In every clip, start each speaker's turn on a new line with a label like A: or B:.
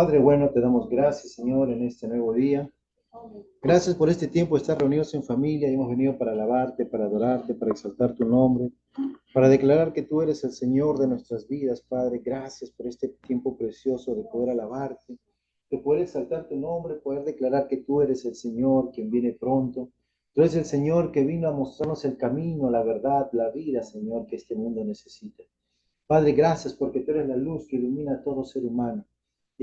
A: Padre bueno, te damos gracias, Señor, en este nuevo día. Gracias por este tiempo de estar reunidos en familia. Hemos venido para alabarte, para adorarte, para exaltar tu nombre, para declarar que tú eres el Señor de nuestras vidas, Padre. Gracias por este tiempo precioso de poder alabarte, de poder exaltar tu nombre, poder declarar que tú eres el Señor, quien viene pronto. Tú eres el Señor que vino a mostrarnos el camino, la verdad, la vida, Señor, que este mundo necesita. Padre, gracias porque tú eres la luz que ilumina a todo ser humano.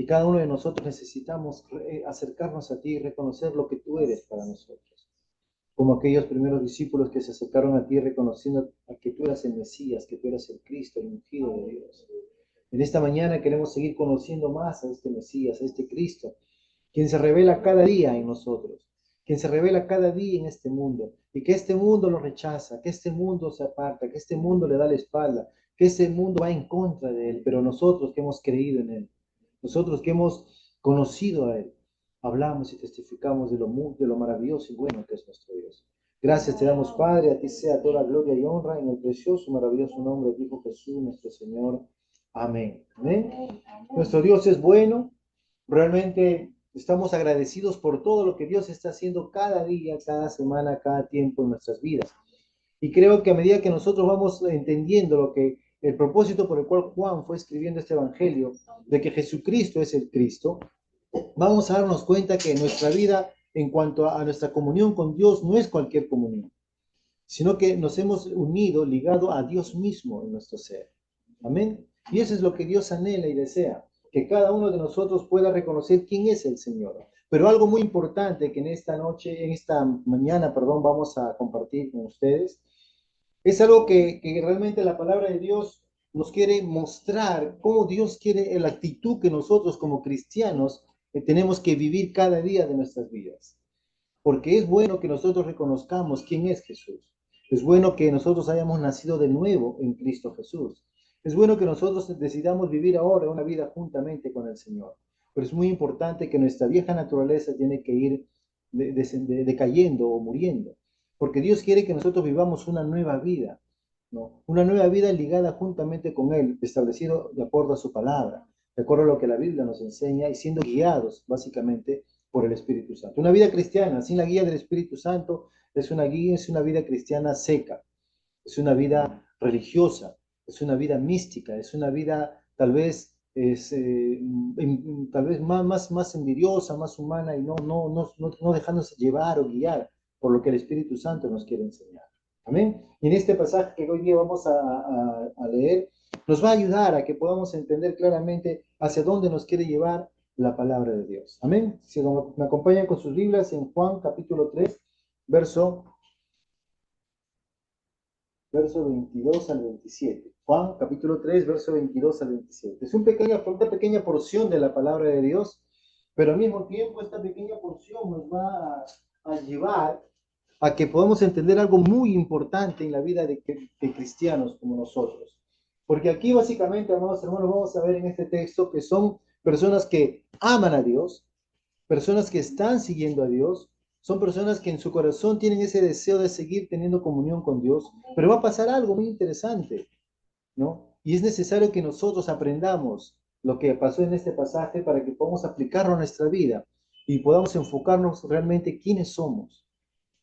A: Y cada uno de nosotros necesitamos acercarnos a ti y reconocer lo que tú eres para nosotros. Como aquellos primeros discípulos que se acercaron a ti reconociendo a que tú eras el Mesías, que tú eras el Cristo, el ungido de Dios. En esta mañana queremos seguir conociendo más a este Mesías, a este Cristo, quien se revela cada día en nosotros, quien se revela cada día en este mundo, y que este mundo lo rechaza, que este mundo se aparta, que este mundo le da la espalda, que este mundo va en contra de él, pero nosotros que hemos creído en él, nosotros que hemos conocido a él, hablamos y testificamos de lo maravilloso y bueno que es nuestro Dios. Gracias te damos, Padre, a ti sea toda gloria y honra en el precioso, maravilloso nombre de Hijo Jesús, nuestro Señor. Amén. Amén. Nuestro Dios es bueno. Realmente estamos agradecidos por todo lo que Dios está haciendo cada día, cada semana, cada tiempo en nuestras vidas. Y creo que a medida que nosotros vamos entendiendo lo que el propósito por el cual Juan fue escribiendo este evangelio, de que Jesucristo es el Cristo, vamos a darnos cuenta que nuestra vida en cuanto a nuestra comunión con Dios no es cualquier comunión, sino que nos hemos unido, ligado a Dios mismo en nuestro ser. Amén. Y eso es lo que Dios anhela y desea, que cada uno de nosotros pueda reconocer quién es el Señor. Pero algo muy importante que en esta noche, en esta mañana, perdón, vamos a compartir con ustedes, es algo que realmente la palabra de Dios nos quiere mostrar, cómo Dios quiere la actitud que nosotros como cristianos tenemos que vivir cada día de nuestras vidas. Porque es bueno que nosotros reconozcamos quién es Jesús. Es bueno que nosotros hayamos nacido de nuevo en Cristo Jesús. Es bueno que nosotros decidamos vivir ahora una vida juntamente con el Señor. Pero es muy importante que nuestra vieja naturaleza tiene que ir decayendo o muriendo. Porque Dios quiere que nosotros vivamos una nueva vida, ¿no? Una nueva vida ligada juntamente con Él, establecido de acuerdo a su palabra, de acuerdo a lo que la Biblia nos enseña y siendo guiados básicamente por el Espíritu Santo. Una vida cristiana sin la guía del Espíritu Santo es una vida cristiana seca, es una vida religiosa, es una vida mística, es una vida tal vez tal vez más envidiosa, más humana y no dejándose llevar o guiar por lo que el Espíritu Santo nos quiere enseñar. Amén. Y en este pasaje que hoy día vamos a leer, nos va a ayudar a que podamos entender claramente hacia dónde nos quiere llevar la palabra de Dios. Amén. Si me acompañan con sus Biblias en Juan capítulo 3, verso 22 al 27. Juan capítulo 3, verso 22 al 27. Es una pequeña porción de la palabra de Dios, pero al mismo tiempo esta pequeña porción nos va a llevar a que podamos entender algo muy importante en la vida de cristianos como nosotros. Porque aquí básicamente, amados hermanos, vamos a ver en este texto que son personas que aman a Dios, personas que están siguiendo a Dios, son personas que en su corazón tienen ese deseo de seguir teniendo comunión con Dios, pero va a pasar algo muy interesante, ¿no? Y es necesario que nosotros aprendamos lo que pasó en este pasaje para que podamos aplicarlo a nuestra vida y podamos enfocarnos realmente quiénes somos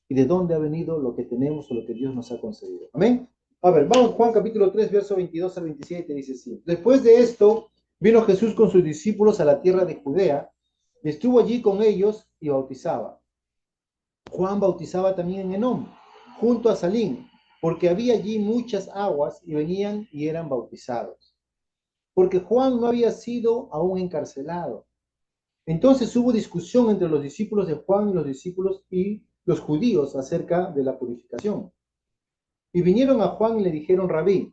A: y de dónde ha venido lo que tenemos o lo que Dios nos ha concedido. Amén. A ver, vamos, Juan capítulo 3, verso 22 al 27, dice así. Después de esto, vino Jesús con sus discípulos a la tierra de Judea, y estuvo allí con ellos y bautizaba. Juan bautizaba también en Enón, junto a Salín, porque había allí muchas aguas y venían y eran bautizados. Porque Juan no había sido aún encarcelado. Entonces hubo discusión entre los discípulos de Juan y los discípulos y los judíos acerca de la purificación. Y vinieron a Juan y le dijeron: Rabí,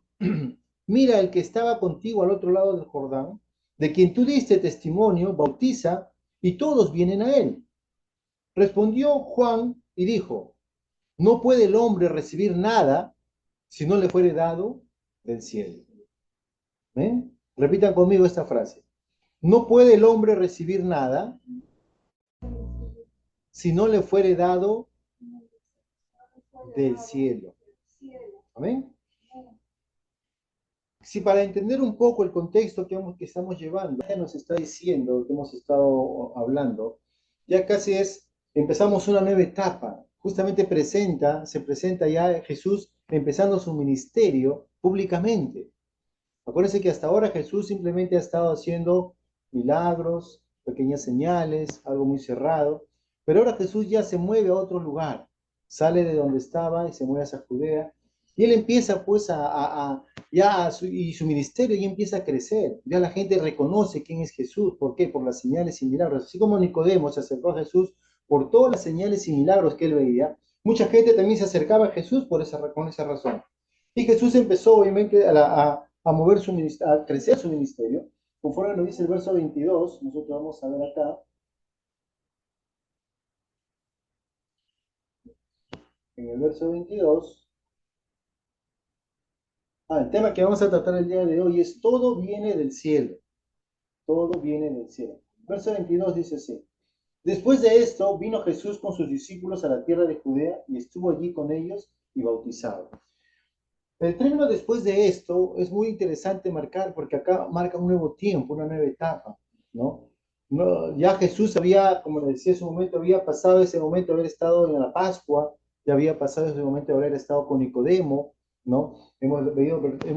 A: mira, el que estaba contigo al otro lado del Jordán, de quien tú diste testimonio, bautiza, y todos vienen a él. Respondió Juan y dijo: no puede el hombre recibir nada si no le fuere dado del cielo. ¿Eh? Repitan conmigo esta frase. No puede el hombre recibir nada si no le fuere dado del cielo. Amén. Si para entender un poco el contexto que estamos llevando, ya nos está diciendo, que hemos estado hablando, ya casi empezamos una nueva etapa. Justamente se presenta ya Jesús empezando su ministerio públicamente. Acuérdense que hasta ahora Jesús simplemente ha estado haciendo milagros, pequeñas señales, algo muy cerrado, pero ahora Jesús ya se mueve a otro lugar, sale de donde estaba y se mueve hacia Judea, y él empieza pues y su ministerio ya empieza a crecer, ya la gente reconoce quién es Jesús. ¿Por qué? Por las señales y milagros. Así como Nicodemo se acercó a Jesús por todas las señales y milagros que él veía, mucha gente también se acercaba a Jesús con esa razón. Y Jesús empezó obviamente a mover a crecer su ministerio, conforme nos dice el verso 22. Nosotros vamos a ver acá, en el verso 22. El tema que vamos a tratar el día de hoy es: todo viene del cielo, todo viene del cielo. Verso 22 dice así: después de esto vino Jesús con sus discípulos a la tierra de Judea y estuvo allí con ellos y bautizaba. El término después de esto es muy interesante marcar, porque acá marca un nuevo tiempo, una nueva etapa, ¿no? Ya Jesús había, como le decía, ese momento había pasado, ese momento de haber estado en la Pascua, ya había pasado ese momento de haber estado con Nicodemo, ¿no? Hemos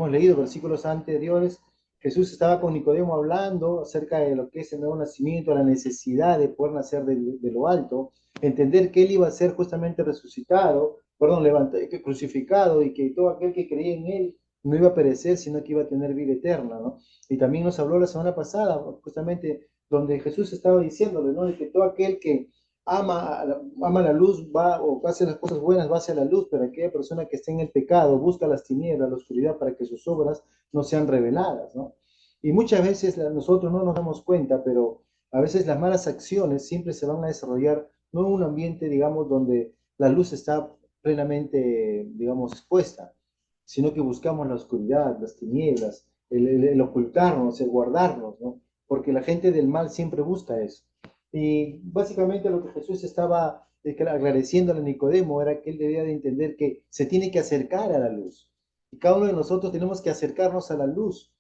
A: leído versículos anteriores. Jesús estaba con Nicodemo hablando acerca de lo que es el nuevo nacimiento, la necesidad de poder nacer de lo alto, entender que él iba a ser justamente resucitado, perdón, levantado, crucificado, y que todo aquel que creía en él no iba a perecer, sino que iba a tener vida eterna, ¿no? Y también nos habló la semana pasada, justamente, donde Jesús estaba diciéndole, ¿no? De que todo aquel que ama la luz va, o hace las cosas buenas, va hacia la luz, pero aquella persona que está en el pecado busca las tinieblas, la oscuridad, para que sus obras no sean reveladas, ¿no? Y muchas veces nosotros no nos damos cuenta, pero a veces las malas acciones siempre se van a desarrollar no en un ambiente, digamos, donde la luz está plenamente, digamos, expuesta, sino que buscamos la oscuridad, las tinieblas, el ocultarnos, el guardarnos, ¿no? Porque la gente del mal siempre busca eso. Y básicamente lo que Jesús estaba agradeciendo a Nicodemo era que él debía de entender que se tiene que acercar a la luz. Y cada uno de nosotros tenemos que acercarnos a la luz.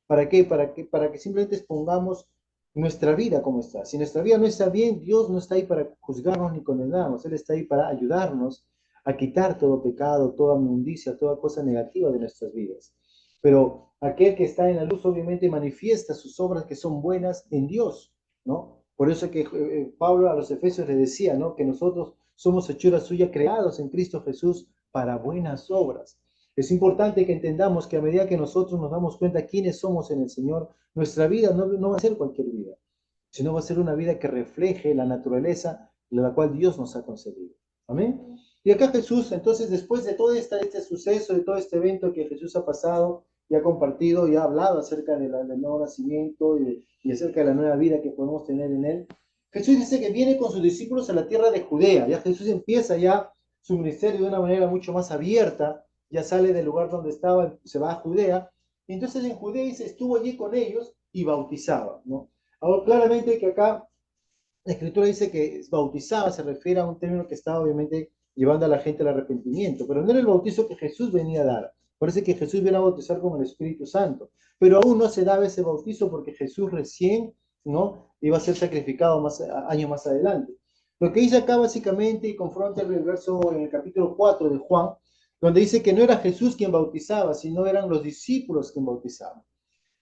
A: ¿Para qué? Para que simplemente expongamos nuestra vida como está. Si nuestra vida no está bien, Dios no está ahí para juzgarnos ni condenarnos. Él está ahí para ayudarnos a quitar todo pecado, toda inmundicia, toda cosa negativa de nuestras vidas. Pero aquel que está en la luz obviamente manifiesta sus obras que son buenas en Dios, ¿no? Por eso que Pablo a los Efesios le decía, ¿no? Que nosotros somos hechura suya, creados en Cristo Jesús para buenas obras. Es importante que entendamos que a medida que nosotros nos damos cuenta quiénes somos en el Señor, nuestra vida no va a ser cualquier vida, sino va a ser una vida que refleje la naturaleza de la cual Dios nos ha concedido. Amén. Y acá Jesús, entonces, después de todo este suceso, de todo este evento que Jesús ha pasado y ha compartido y ha hablado acerca del nuevo nacimiento y acerca de la nueva vida que podemos tener en Él, Jesús dice que viene con sus discípulos a la tierra de Judea. Ya Jesús empieza ya su ministerio de una manera mucho más abierta, ya sale del lugar donde estaba, se va a Judea, y entonces en Judea dice, estuvo allí con ellos y bautizaba, ¿no? Ahora, claramente que acá la escritura dice que bautizaba, se refiere a un término que estaba obviamente llevando a la gente al arrepentimiento, pero no era el bautizo que Jesús venía a dar. Parece que Jesús viene a bautizar con el Espíritu Santo, pero aún no se daba ese bautizo porque Jesús recién, ¿no?, iba a ser sacrificado años más adelante. Lo que dice acá básicamente, y confronta el verso en el capítulo 4 de Juan, donde dice que no era Jesús quien bautizaba, sino eran los discípulos quien bautizaban.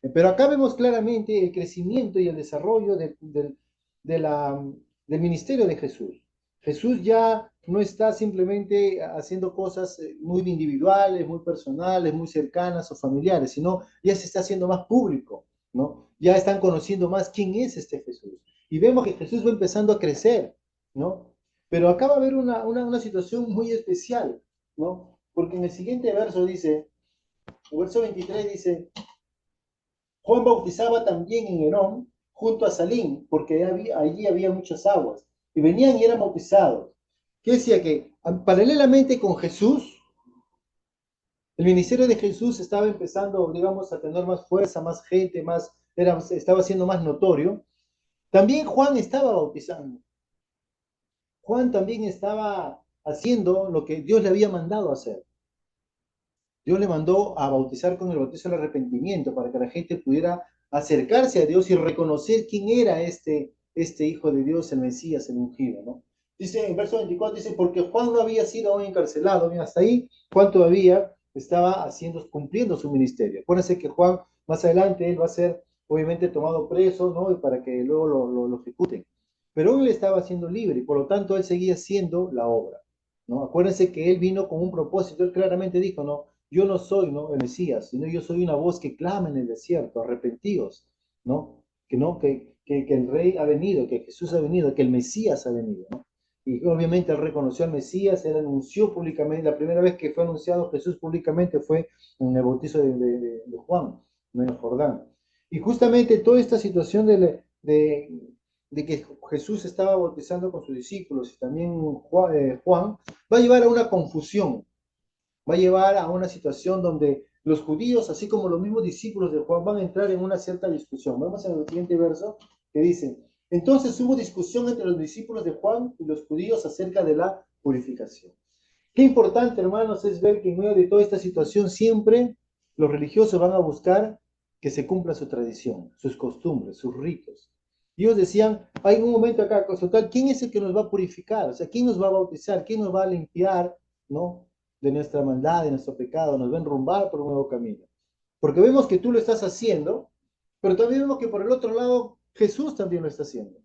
A: Pero acá vemos claramente el crecimiento y el desarrollo de la, del ministerio de Jesús. Jesús ya no está simplemente haciendo cosas muy individuales, muy personales, muy cercanas o familiares, sino ya se está haciendo más público, ¿no? Ya están conociendo más quién es este Jesús. Y vemos que Jesús va empezando a crecer, ¿no? Pero acá va a haber una situación muy especial, ¿no? Porque en el siguiente verso dice, el verso 23 dice: Juan bautizaba también en Enón, junto a Salim, porque allí había muchas aguas, y venían y eran bautizados. ¿Qué decía? Que paralelamente con Jesús, el ministerio de Jesús estaba empezando, digamos, a tener más fuerza, más gente, estaba siendo más notorio. También Juan estaba bautizando. Juan también estaba haciendo lo que Dios le había mandado hacer. Dios le mandó a bautizar con el bautizo del arrepentimiento para que la gente pudiera acercarse a Dios y reconocer quién era este Hijo de Dios, el Mesías, el ungido, ¿no? Dice en verso 24, dice, porque Juan no había sido aún encarcelado, bien, hasta ahí Juan todavía estaba cumpliendo su ministerio. Acuérdense que Juan, más adelante, él va a ser obviamente tomado preso, ¿no? Y para que luego lo ejecuten. Pero él estaba siendo libre y por lo tanto él seguía haciendo la obra, ¿no? Acuérdense que él vino con un propósito, él claramente dijo, ¿no? Yo no soy, ¿no?, el Mesías, sino yo soy una voz que clama en el desierto, arrepentidos, ¿no? Que el Rey ha venido, que Jesús ha venido, que el Mesías ha venido, ¿no? Y obviamente él reconoció al Mesías, él anunció públicamente, la primera vez que fue anunciado Jesús públicamente fue en el bautizo de Juan, ¿no?, en el Jordán. Y justamente toda esta situación de que Jesús estaba bautizando con sus discípulos y también Juan, va a llevar a una confusión, va a llevar a una situación donde los judíos, así como los mismos discípulos de Juan, van a entrar en una cierta discusión. Vamos al siguiente verso que dice, entonces hubo discusión entre los discípulos de Juan y los judíos acerca de la purificación. Qué importante, hermanos, es ver que en medio de toda esta situación siempre los religiosos van a buscar que se cumpla su tradición, sus costumbres, sus ritos. Y ellos decían, hay un momento acá, total, ¿quién es el que nos va a purificar? O sea, ¿quién nos va a bautizar? ¿Quién nos va a limpiar, ¿no?, de nuestra maldad, de nuestro pecado? Nos va a enrumbar por un nuevo camino. Porque vemos que tú lo estás haciendo, pero también vemos que por el otro lado Jesús también lo está haciendo.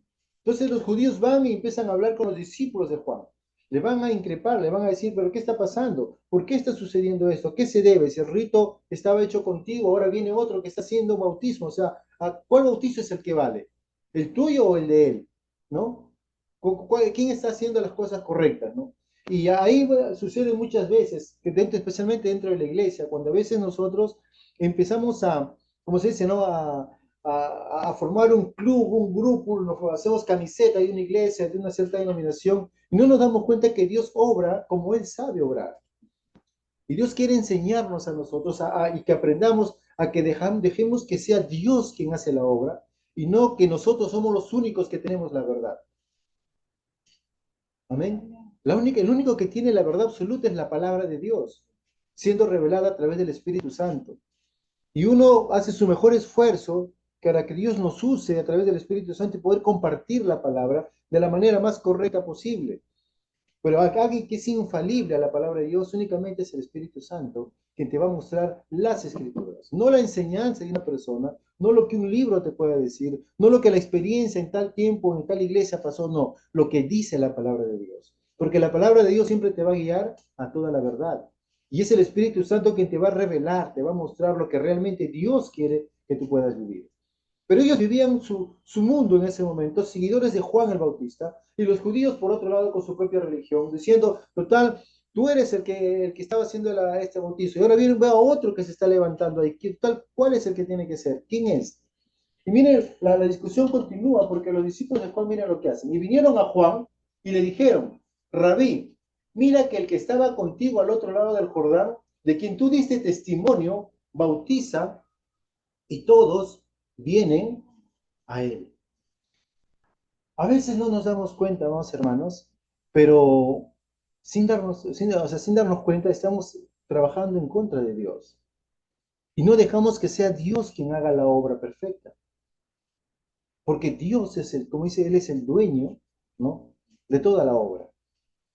A: Entonces los judíos van y empiezan a hablar con los discípulos de Juan. Le van a increpar, le van a decir, pero ¿qué está pasando? ¿Por qué está sucediendo esto? ¿A qué se debe? Si el rito estaba hecho contigo, ahora viene otro que está haciendo bautismo. O sea, ¿a cuál bautizo es el que vale? ¿El tuyo o el de él? ¿No? ¿Quién está haciendo las cosas correctas? ¿No? Y ahí sucede muchas veces, especialmente dentro de la iglesia, cuando a veces nosotros empezamos a, como se dice, ¿no?, a formar un club, un grupo, nos hacemos camiseta de una iglesia, de una cierta denominación, y no nos damos cuenta que Dios obra como Él sabe obrar. Y Dios quiere enseñarnos a nosotros y que aprendamos a que dejemos que sea Dios quien hace la obra y no que nosotros somos los únicos que tenemos la verdad. Amén. El único que tiene la verdad absoluta es la palabra de Dios, siendo revelada a través del Espíritu Santo. Y uno hace su mejor esfuerzo para que Dios nos use a través del Espíritu Santo y poder compartir la palabra de la manera más correcta posible. Pero alguien que es infalible a la palabra de Dios únicamente es el Espíritu Santo, quien te va a mostrar las escrituras, no la enseñanza de una persona, no lo que un libro te pueda decir, no lo que la experiencia en tal tiempo, en tal iglesia pasó, no, lo que dice la palabra de Dios. Porque la palabra de Dios siempre te va a guiar a toda la verdad. Y es el Espíritu Santo quien te va a revelar, te va a mostrar lo que realmente Dios quiere que tú puedas vivir. Pero ellos vivían su mundo en ese momento, seguidores de Juan el Bautista, y los judíos, por otro lado, con su propia religión, diciendo, total, tú eres el que estaba haciendo este bautizo, y ahora viene veo a otro que se está levantando ahí. Total, ¿cuál es el que tiene que ser? ¿Quién es? Y miren, la discusión continúa, porque los discípulos de Juan, miren lo que hacen. Y vinieron a Juan y le dijeron, Rabí, mira que el que estaba contigo al otro lado del Jordán, de quien tú diste testimonio, bautiza, y todos vienen a Él. A veces no nos damos cuenta, vamos, hermanos, pero sin darnos cuenta estamos trabajando en contra de Dios. Y no dejamos que sea Dios quien haga la obra perfecta. Porque Dios es como dice, Él es el dueño, ¿no?, de toda la obra.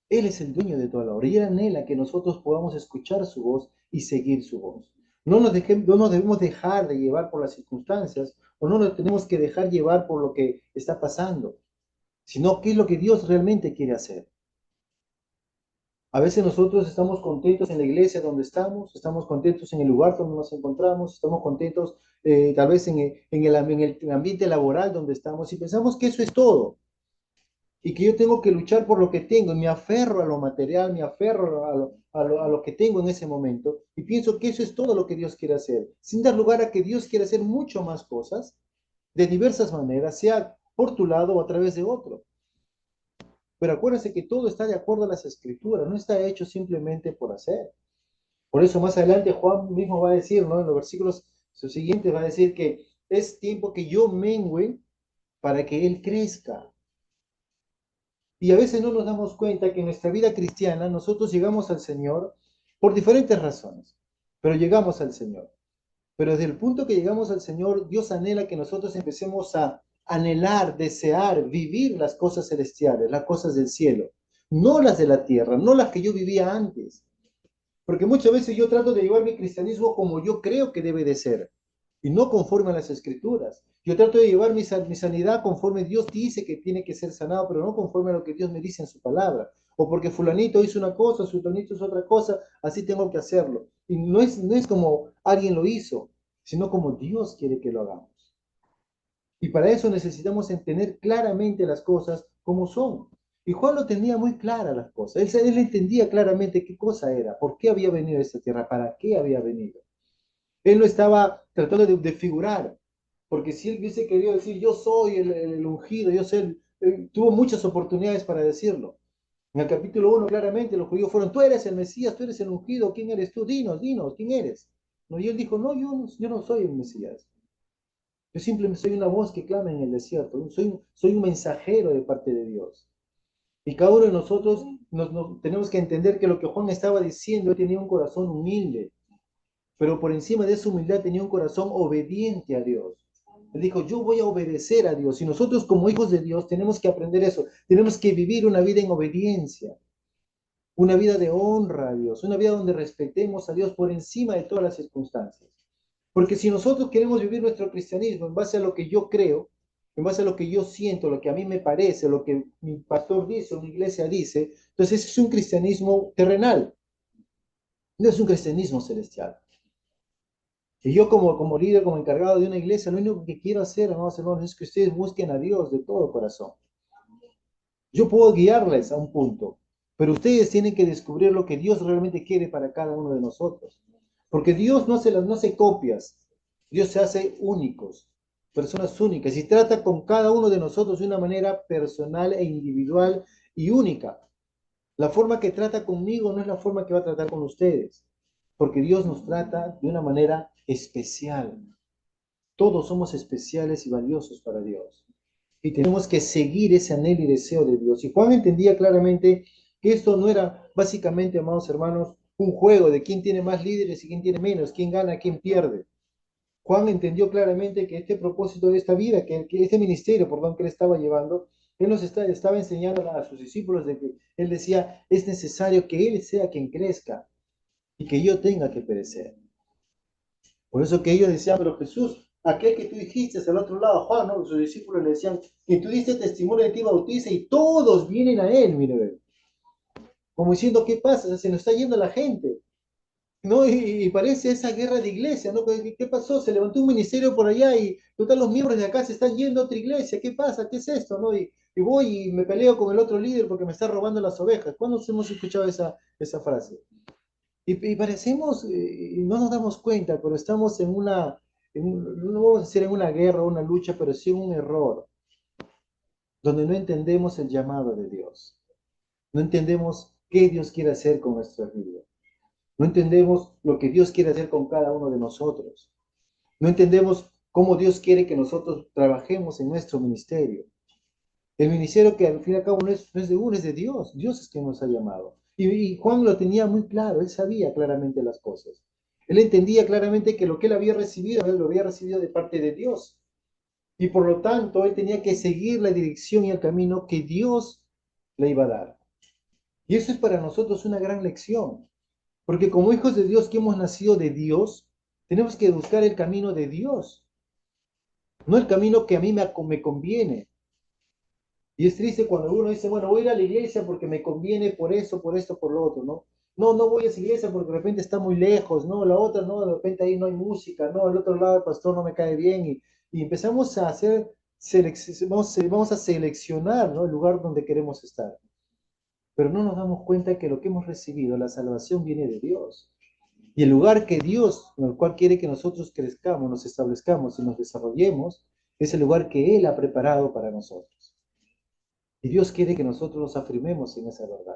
A: Él es el dueño de toda la obra y Él anhela que nosotros podamos escuchar su voz y seguir su voz. No nos debemos dejar de llevar por las circunstancias o no nos tenemos que dejar llevar por lo que está pasando, sino qué es lo que Dios realmente quiere hacer. A veces nosotros estamos contentos en la iglesia donde estamos contentos en el lugar donde nos encontramos, estamos contentos tal vez en el ambiente laboral donde estamos y pensamos que eso es todo y que yo tengo que luchar por lo que tengo y me aferro a lo material, me aferro a lo que tengo en ese momento y pienso que eso es todo lo que Dios quiere hacer, sin dar lugar a que Dios quiere hacer mucho más cosas de diversas maneras, sea por tu lado o a través de otro. Pero acuérdense que todo está de acuerdo a las escrituras, no está hecho simplemente por hacer. Por eso más adelante Juan mismo va a decir, ¿no?, en los versículos siguientes va a decir que es tiempo que yo mengüe para que Él crezca. Y a veces no nos damos cuenta que en nuestra vida cristiana nosotros llegamos al Señor por diferentes razones. pero llegamos al Señor. Pero desde el punto que llegamos al Señor, Dios anhela que nosotros empecemos a anhelar, desear, vivir las cosas celestiales, las cosas del cielo, no las de la tierra, no las que yo vivía antes. Porque muchas veces yo trato de llevar mi cristianismo como yo creo que debe de ser, y no conforme a las escrituras. Yo trato de llevar mi sanidad conforme Dios dice que tiene que ser sanado, pero no conforme a lo que Dios me dice en su palabra. O porque fulanito hizo una cosa, sultanito hizo otra cosa, así tengo que hacerlo. Y no es como alguien lo hizo, sino como Dios quiere que lo hagamos. Y para eso necesitamos entender claramente las cosas como son. Y Juan lo tenía muy claras las cosas. Él entendía claramente qué cosa era, por qué había venido a esta tierra, para qué había venido. Él no estaba tratando de figurar, porque si él hubiese querido decir, yo soy el ungido, yo soy tuvo muchas oportunidades para decirlo. En el capítulo 1 claramente los judíos fueron, tú eres el Mesías, tú eres el ungido, ¿quién eres tú? Dinos, dinos, ¿quién eres? No, y él dijo, no, yo no soy el Mesías. Yo simplemente soy una voz que clama en el desierto. Soy un mensajero de parte de Dios. Y cada uno de nosotros tenemos que entender que lo que Juan estaba diciendo, él tenía un corazón humilde, pero por encima de esa humildad tenía un corazón obediente a Dios. Él dijo, yo voy a obedecer a Dios. Y nosotros como hijos de Dios tenemos que aprender eso. Tenemos que vivir una vida en obediencia, una vida de honra a Dios, una vida donde respetemos a Dios por encima de todas las circunstancias. Porque si nosotros queremos vivir nuestro cristianismo en base a lo que yo creo, en base a lo que yo siento, lo que a mí me parece, lo que mi pastor dice o mi iglesia dice, entonces ese es un cristianismo terrenal, no es un cristianismo celestial. Y yo como líder, como encargado de una iglesia, lo único que quiero hacer, amados hermanos, es que ustedes busquen a Dios de todo corazón. Yo puedo guiarles a un punto, pero ustedes tienen que descubrir lo que Dios realmente quiere para cada uno de nosotros. Porque Dios no hace copias, Dios se hace únicos, personas únicas, y trata con cada uno de nosotros de una manera personal e individual y única. La forma que trata conmigo no es la forma que va a tratar con ustedes, porque Dios nos trata de una manera especial. Todos somos especiales y valiosos para Dios. Y tenemos que seguir ese anhelo y deseo de Dios. Y Juan entendía claramente que esto no era básicamente, amados hermanos, un juego de quién tiene más líderes y quién tiene menos, quién gana, quién pierde. Juan entendió claramente que este propósito de esta vida, que este ministerio, perdón, que él estaba llevando, él estaba enseñando a sus discípulos de que él decía, es necesario que él sea quien crezca y que yo tenga que perecer. Por eso que ellos decían, pero Jesús, aquel que tú dijiste al otro lado, Juan, ¿no? Sus discípulos le decían, que tú diste testimonio de ti bautiza y todos vienen a él, mire, como diciendo, ¿qué pasa? O sea, se nos está yendo la gente, ¿no? Y parece esa guerra de iglesia, ¿no? ¿Qué pasó? Se levantó un ministerio por allá y total los miembros de acá se están yendo a otra iglesia, ¿qué pasa? ¿Qué es esto? ¿No? Y voy y me peleo con el otro líder porque me está robando las ovejas. ¿Cuándo hemos escuchado esa frase? Y parecemos, y no nos damos cuenta, pero estamos no vamos a decir en una guerra o una lucha, pero sí en un error, donde no entendemos el llamado de Dios. No entendemos qué Dios quiere hacer con nuestra vida. No entendemos lo que Dios quiere hacer con cada uno de nosotros. No entendemos cómo Dios quiere que nosotros trabajemos en nuestro ministerio. El ministerio que al fin y al cabo no es de uno, es de Dios. Dios es quien nos ha llamado. Y Juan lo tenía muy claro, él sabía claramente las cosas. Él entendía claramente que lo que él había recibido, él lo había recibido de parte de Dios. Y por lo tanto, él tenía que seguir la dirección y el camino que Dios le iba a dar. Y eso es para nosotros una gran lección. Porque como hijos de Dios que hemos nacido de Dios, tenemos que buscar el camino de Dios, no el camino que a mí me conviene. Y es triste cuando uno dice, bueno, voy a ir a la iglesia porque me conviene por eso, por esto, por lo otro, ¿no? No, no voy a esa iglesia porque de repente está muy lejos, ¿no? La otra, no, de repente ahí no hay música, no, al otro lado el pastor no me cae bien. Y empezamos a hacer, vamos a seleccionar, ¿no? El lugar donde queremos estar. Pero no nos damos cuenta que lo que hemos recibido, la salvación viene de Dios. Y el lugar que Dios, en el cual quiere que nosotros crezcamos, nos establezcamos y nos desarrollemos, es el lugar que Él ha preparado para nosotros. Y Dios quiere que nosotros nos afirmemos en esa verdad.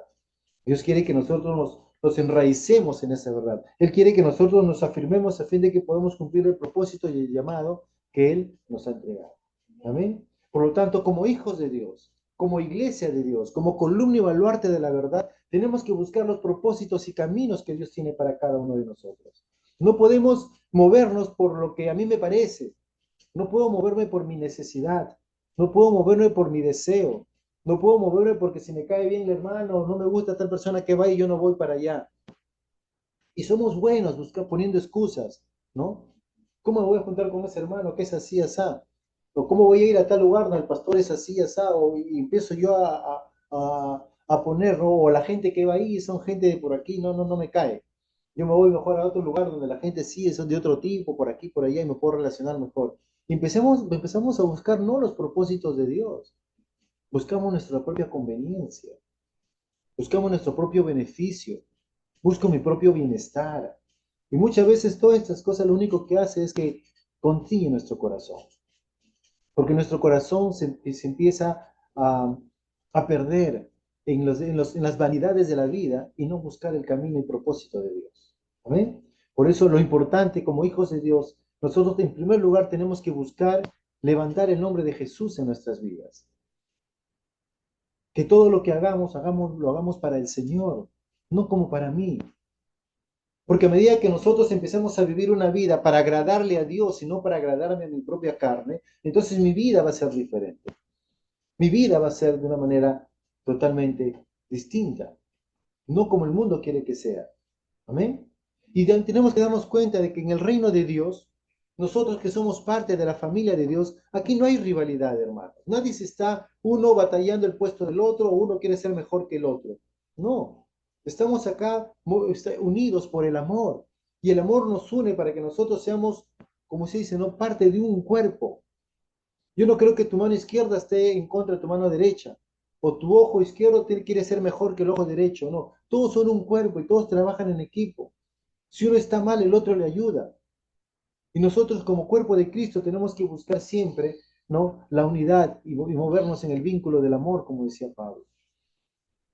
A: Dios quiere que nosotros nos enraicemos en esa verdad. Él quiere que nosotros nos afirmemos a fin de que podamos cumplir el propósito y el llamado que Él nos ha entregado. Amén. Por lo tanto, como hijos de Dios, como iglesia de Dios, como columna y baluarte de la verdad, tenemos que buscar los propósitos y caminos que Dios tiene para cada uno de nosotros. No podemos movernos por lo que a mí me parece. No puedo moverme por mi necesidad. No puedo moverme por mi deseo. No puedo moverme porque si me cae bien el hermano, no me gusta tal persona que va y yo no voy para allá. Y somos buenos poniendo excusas, ¿no? ¿Cómo me voy a juntar con ese hermano que es así, asá? ¿O cómo voy a ir a tal lugar donde el pastor es así, asá? Y empiezo yo a poner, ¿no? O la gente que va ahí son gente de por aquí, no me cae. Yo me voy mejor a otro lugar donde la gente sí es de otro tipo, por aquí, por allá, y me puedo relacionar mejor. Y empezamos a buscar no los propósitos de Dios, buscamos nuestra propia conveniencia, buscamos nuestro propio beneficio, busco mi propio bienestar. Y muchas veces todas estas cosas lo único que hace es que contiene nuestro corazón, porque nuestro corazón se empieza a perder en las vanidades de la vida y no buscar el camino y propósito de Dios. ¿Amén? Por eso lo importante como hijos de Dios, nosotros en primer lugar tenemos que buscar levantar el nombre de Jesús en nuestras vidas. Que todo lo que hagamos, lo hagamos para el Señor, no como para mí. Porque a medida que nosotros empezamos a vivir una vida para agradarle a Dios y no para agradarme a mi propia carne, entonces mi vida va a ser diferente. Mi vida va a ser de una manera totalmente distinta, no como el mundo quiere que sea. Amén. Y tenemos que darnos cuenta de que en el reino de Dios, nosotros que somos parte de la familia de Dios, aquí no hay rivalidad, hermanos. Nadie se está uno batallando el puesto del otro o uno quiere ser mejor que el otro. No, estamos acá unidos por el amor. Y el amor nos une para que nosotros seamos, como se dice, no parte de un cuerpo. Yo no creo que tu mano izquierda esté en contra de tu mano derecha, o tu ojo izquierdo quiere ser mejor que el ojo derecho, no. Todos son un cuerpo y todos trabajan en equipo. Si uno está mal, el otro le ayuda. Y nosotros como cuerpo de Cristo tenemos que buscar siempre, ¿no? La unidad y movernos en el vínculo del amor, como decía Pablo.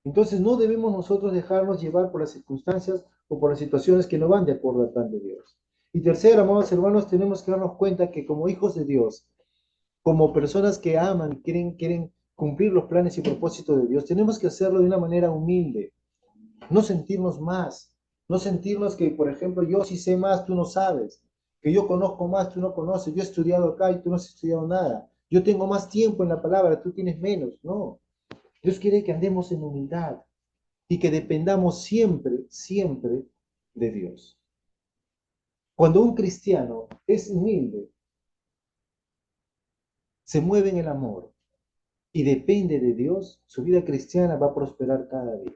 A: Entonces no debemos nosotros dejarnos llevar por las circunstancias o por las situaciones que no van de acuerdo al plan de Dios. Y tercero, amados hermanos, tenemos que darnos cuenta que como hijos de Dios, como personas que aman y quieren cumplir los planes y propósitos de Dios, tenemos que hacerlo de una manera humilde, no sentirnos más, no sentirnos que, por ejemplo, yo sí sé más, tú no sabes, que yo conozco más, tú no conoces, yo he estudiado acá y tú no has estudiado nada, yo tengo más tiempo en la palabra, tú tienes menos, no. Dios quiere que andemos en humildad y que dependamos siempre, siempre de Dios. Cuando un cristiano es humilde, se mueve en el amor y depende de Dios, su vida cristiana va a prosperar cada día.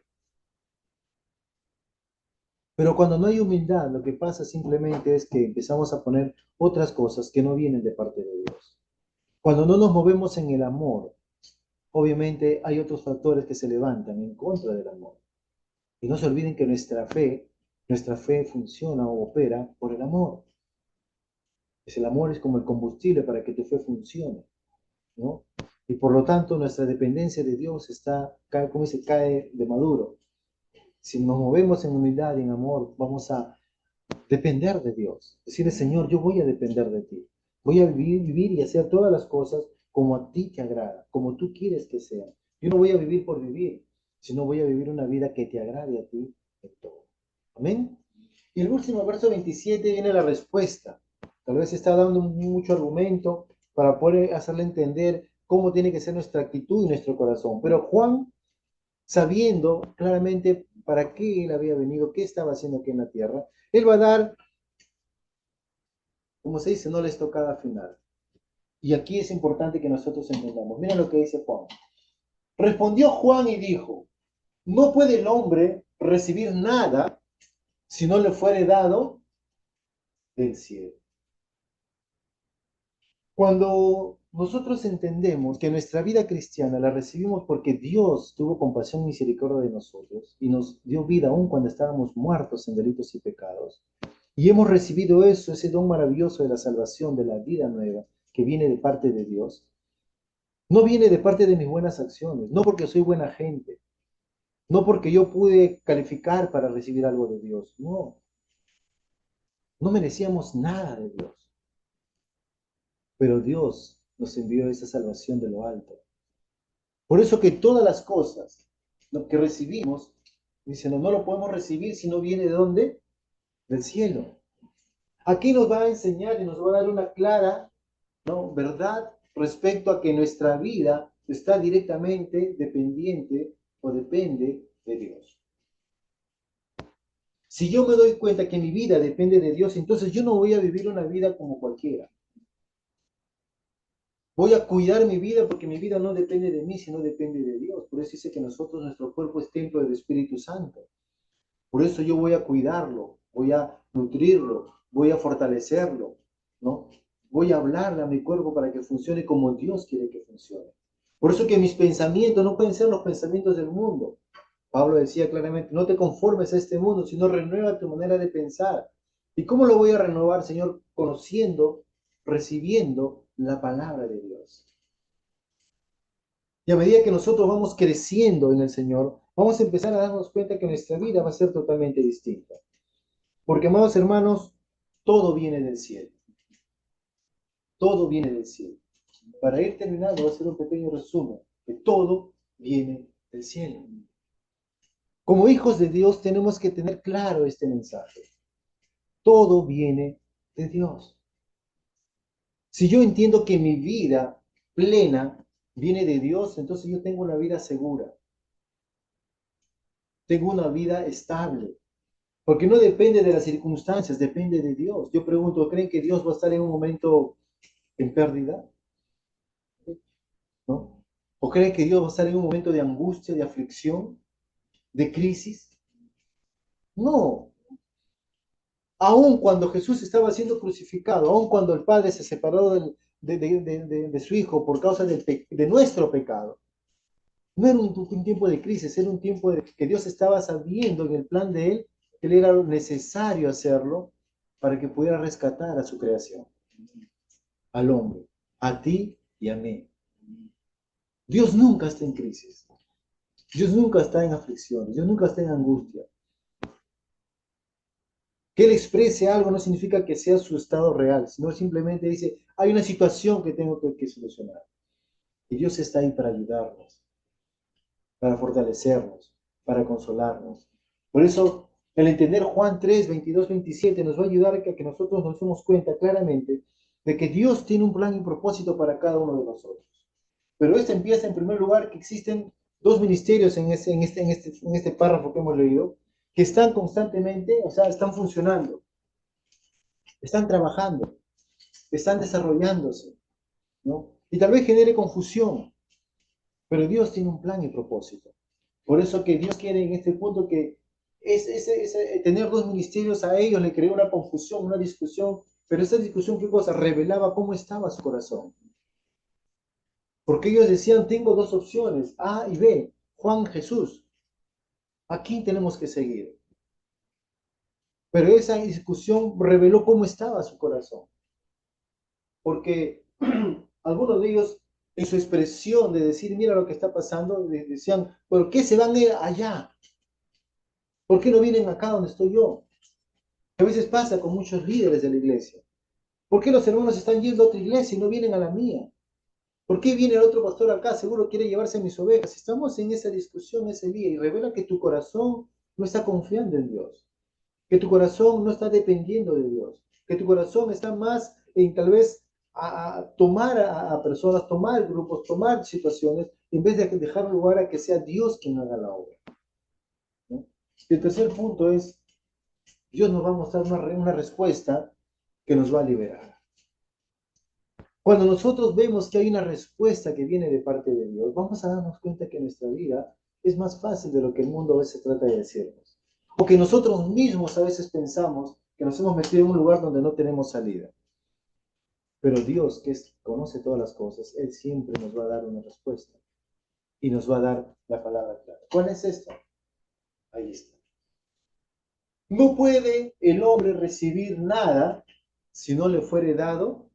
A: Pero cuando no hay humildad, lo que pasa simplemente es que empezamos a poner otras cosas que no vienen de parte de Dios. Cuando no nos movemos en el amor, obviamente hay otros factores que se levantan en contra del amor. Y no se olviden que nuestra fe funciona o opera por el amor. El amor es como el combustible para que tu fe funcione, ¿no? Y por lo tanto nuestra dependencia de Dios cae, como dice, cae de maduro. Si nos movemos en humildad y en amor, vamos a depender de Dios. Decirle, Señor, yo voy a depender de ti. Voy a vivir y hacer todas las cosas como a ti te agrada, como tú quieres que sean. Yo no voy a vivir por vivir, sino voy a vivir una vida que te agrade a ti en todo. Amén. Y el último verso 27 viene la respuesta. Tal vez está dando mucho argumento para poder hacerle entender cómo tiene que ser nuestra actitud y nuestro corazón. Pero Juan, sabiendo claramente para qué él había venido, qué estaba haciendo aquí en la tierra, él va a dar, como se dice, no la estocada final. Y aquí es importante que nosotros entendamos. Mira lo que dice Juan. Respondió Juan y dijo, no puede el hombre recibir nada si no le fuere dado del cielo. Cuando nosotros entendemos que nuestra vida cristiana la recibimos porque Dios tuvo compasión y misericordia de nosotros y nos dio vida aún cuando estábamos muertos en delitos y pecados, y hemos recibido eso, ese don maravilloso de la salvación, de la vida nueva, que viene de parte de Dios, no viene de parte de mis buenas acciones, no porque soy buena gente, no porque yo pude calificar para recibir algo de Dios, no, no merecíamos nada de Dios, pero Dios nos envió esa salvación de lo alto. Por eso que todas las cosas, lo que recibimos, dicen, no lo podemos recibir si no viene de dónde, del cielo. Aquí nos va a enseñar y nos va a dar una clara, ¿no?, verdad respecto a que nuestra vida está directamente dependiente o depende de Dios. Si yo me doy cuenta que mi vida depende de Dios, entonces yo no voy a vivir una vida como cualquiera. Voy a cuidar mi vida porque mi vida no depende de mí, sino depende de Dios. Por eso dice que nosotros, nuestro cuerpo es templo del Espíritu Santo. Por eso yo voy a cuidarlo, voy a nutrirlo, voy a fortalecerlo, ¿no? Voy a hablarle a mi cuerpo para que funcione como Dios quiere que funcione. Por eso que mis pensamientos no pueden ser los pensamientos del mundo. Pablo decía claramente, no te conformes a este mundo, sino renueva tu manera de pensar. ¿Y cómo lo voy a renovar, Señor? Conociendo, recibiendo la palabra de Dios. Y a medida que nosotros vamos creciendo en el Señor, vamos a empezar a darnos cuenta que nuestra vida va a ser totalmente distinta. Porque, amados hermanos, todo viene del cielo. Todo viene del cielo. Para ir terminando, voy a hacer un pequeño resumen, que todo viene del cielo. Como hijos de Dios tenemos que tener claro este mensaje. Todo viene de Dios. Si yo entiendo que mi vida plena viene de Dios, entonces yo tengo una vida segura. Tengo una vida estable. Porque no depende de las circunstancias, depende de Dios. Yo pregunto, ¿creen que Dios va a estar en un momento en pérdida? ¿No? ¿O creen que Dios va a estar en un momento de angustia, de aflicción, de crisis? No. Aun cuando Jesús estaba siendo crucificado, aun cuando el Padre se separó de su Hijo por causa de nuestro pecado, no era un tiempo de crisis, era un tiempo de que Dios estaba sabiendo en el plan de Él que le era necesario hacerlo para que pudiera rescatar a su creación, al hombre, a ti y a mí. Dios nunca está en crisis. Dios nunca está en aflicción. Dios nunca está en angustia. Que Él exprese algo no significa que sea su estado real, sino simplemente dice, hay una situación que tengo que solucionar. Y Dios está ahí para ayudarnos, para fortalecernos, para consolarnos. Por eso, el entender Juan 3, 22, 27 nos va a ayudar a que nosotros nos demos cuenta claramente de que Dios tiene un plan y propósito para cada uno de nosotros. Pero esto empieza en primer lugar que existen dos ministerios en este párrafo que hemos leído, que están constantemente, o sea, están funcionando, están trabajando, están desarrollándose, ¿no? Y tal vez genere confusión, pero Dios tiene un plan y propósito. Por eso que Dios quiere en este punto que tener dos ministerios a ellos le creó una confusión, una discusión, pero esa discusión, ¿qué cosa? Revelaba cómo estaba su corazón. Porque ellos decían, tengo dos opciones, A y B, Juan, Jesús. ¿A quién tenemos que seguir? Pero esa discusión reveló cómo estaba su corazón. Porque algunos de ellos, en su expresión de decir, mira lo que está pasando, decían, ¿por qué se van a ir allá? ¿Por qué no vienen acá donde estoy yo? A veces pasa con muchos líderes de la iglesia. ¿Por qué los hermanos están yendo a otra iglesia y no vienen a la mía? ¿Por qué viene el otro pastor acá? Seguro quiere llevarse a mis ovejas. Estamos en esa discusión ese día y revela que tu corazón no está confiando en Dios, que tu corazón no está dependiendo de Dios, que tu corazón está más en tal vez a tomar a personas, tomar grupos, tomar situaciones, en vez de dejar lugar a que sea Dios quien haga la obra, ¿no? Y el tercer punto es, Dios nos va a mostrar una respuesta que nos va a liberar. Cuando nosotros vemos que hay una respuesta que viene de parte de Dios, vamos a darnos cuenta que nuestra vida es más fácil de lo que el mundo a veces trata de decirnos. O que nosotros mismos a veces pensamos que nos hemos metido en un lugar donde no tenemos salida. Pero Dios, conoce todas las cosas, Él siempre nos va a dar una respuesta. Y nos va a dar la palabra clara. ¿Cuál es esta? Ahí está. No puede el hombre recibir nada si no le fuere dado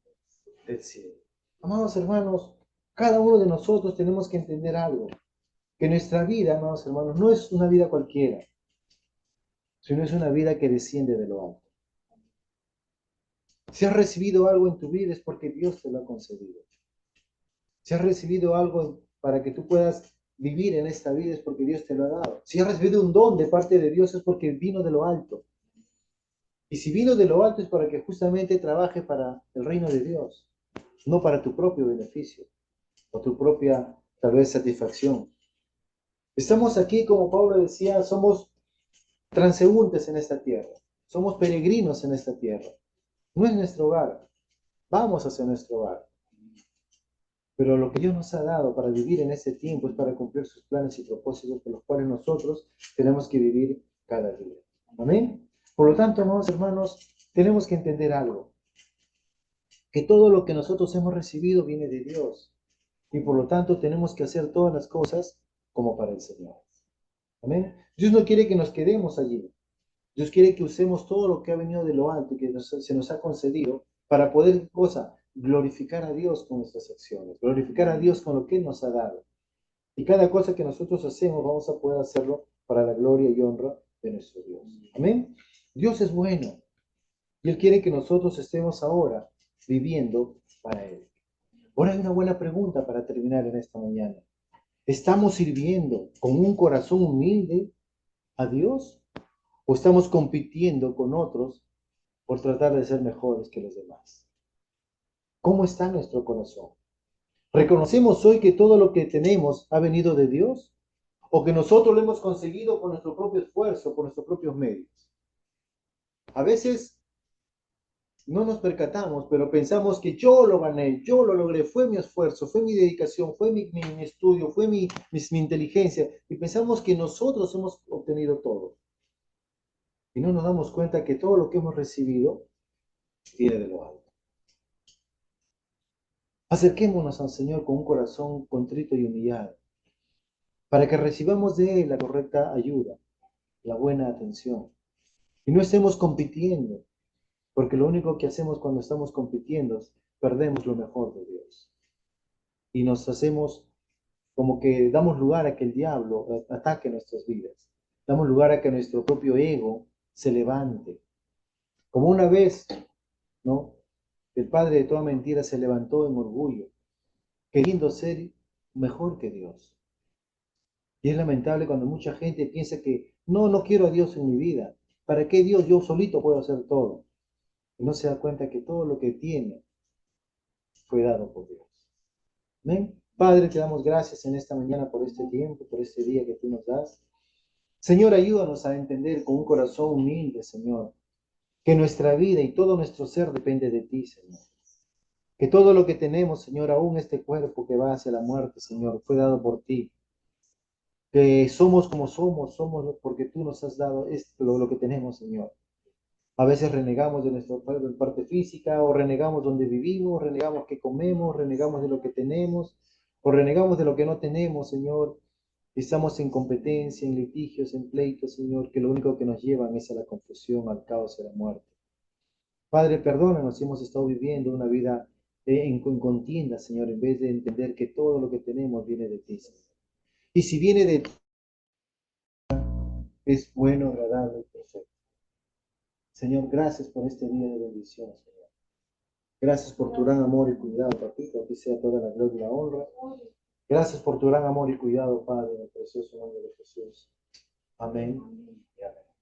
A: del cielo. Amados hermanos, cada uno de nosotros tenemos que entender algo, que nuestra vida, amados hermanos, no es una vida cualquiera, sino es una vida que desciende de lo alto. Si has recibido algo en tu vida es porque Dios te lo ha concedido. Si has recibido algo para que tú puedas vivir en esta vida es porque Dios te lo ha dado. Si has recibido un don de parte de Dios es porque vino de lo alto. Y si vino de lo alto es para que justamente trabaje para el reino de Dios, no para tu propio beneficio o tu propia, tal vez, satisfacción. Estamos aquí, como Pablo decía, somos transeúntes en esta tierra, somos peregrinos en esta tierra. No es nuestro hogar, vamos hacia nuestro hogar. Pero lo que Dios nos ha dado para vivir en ese tiempo es para cumplir sus planes y propósitos por los cuales nosotros tenemos que vivir cada día. Amén. Por lo tanto, amados hermanos, tenemos que entender algo, que todo lo que nosotros hemos recibido viene de Dios y por lo tanto tenemos que hacer todas las cosas como para el Señor. Amén. Dios no quiere que nos quedemos allí. Dios quiere que usemos todo lo que ha venido de lo alto y que se nos ha concedido para poder, cosa, glorificar a Dios con nuestras acciones, glorificar a Dios con lo que Él nos ha dado. Y cada cosa que nosotros hacemos vamos a poder hacerlo para la gloria y honra de nuestro Dios. Amén. Dios es bueno y Él quiere que nosotros estemos ahora viviendo para Él. Ahora hay una buena pregunta para terminar en esta mañana. ¿Estamos sirviendo con un corazón humilde a Dios o estamos compitiendo con otros por tratar de ser mejores que los demás? ¿Cómo está nuestro corazón? ¿Reconocemos hoy que todo lo que tenemos ha venido de Dios o que nosotros lo hemos conseguido con nuestro propio esfuerzo, con nuestros propios medios? A veces no nos percatamos, pero pensamos que yo lo gané, yo lo logré, fue mi esfuerzo, fue mi dedicación, fue mi estudio, fue mi inteligencia, y pensamos que nosotros hemos obtenido todo. Y no nos damos cuenta que todo lo que hemos recibido viene de lo alto. Acerquémonos al Señor con un corazón contrito y humillado, para que recibamos de Él la correcta ayuda, la buena atención, y no estemos compitiendo, porque lo único que hacemos cuando estamos compitiendo es perdemos lo mejor de Dios. Y nos hacemos como que damos lugar a que el diablo ataque nuestras vidas. Damos lugar a que nuestro propio ego se levante. Como una vez, ¿no? El padre de toda mentira se levantó en orgullo, queriendo ser mejor que Dios. Y es lamentable cuando mucha gente piensa que no quiero a Dios en mi vida. ¿Para qué Dios? Yo solito puedo hacer todo. Y no se da cuenta que todo lo que tiene fue dado por Dios. ¿Ven? Padre, te damos gracias en esta mañana por este tiempo, por este día que tú nos das. Señor, ayúdanos a entender con un corazón humilde, Señor, que nuestra vida y todo nuestro ser depende de ti, Señor. Que todo lo que tenemos, Señor, aún este cuerpo que va hacia la muerte, Señor, fue dado por ti. Que somos como somos porque tú nos has dado esto, lo que tenemos, Señor. A veces renegamos de nuestra parte física, o renegamos donde vivimos, renegamos que comemos, renegamos de lo que tenemos, o renegamos de lo que no tenemos, Señor. Estamos en competencia, en litigios, en pleitos, Señor, que lo único que nos llevan es a la confusión, al caos y a la muerte. Padre, perdónanos si hemos estado viviendo una vida en contienda, Señor, en vez de entender que todo lo que tenemos viene de ti, Señor. Y si viene de ti, es bueno, agradable y perfecto. Señor, gracias por este día de bendición, Señor. Gracias por tu gran amor y cuidado, papito. A ti sea toda la gloria y la honra. Gracias por tu gran amor y cuidado, Padre, en el precioso nombre de Jesús. Amén y amén.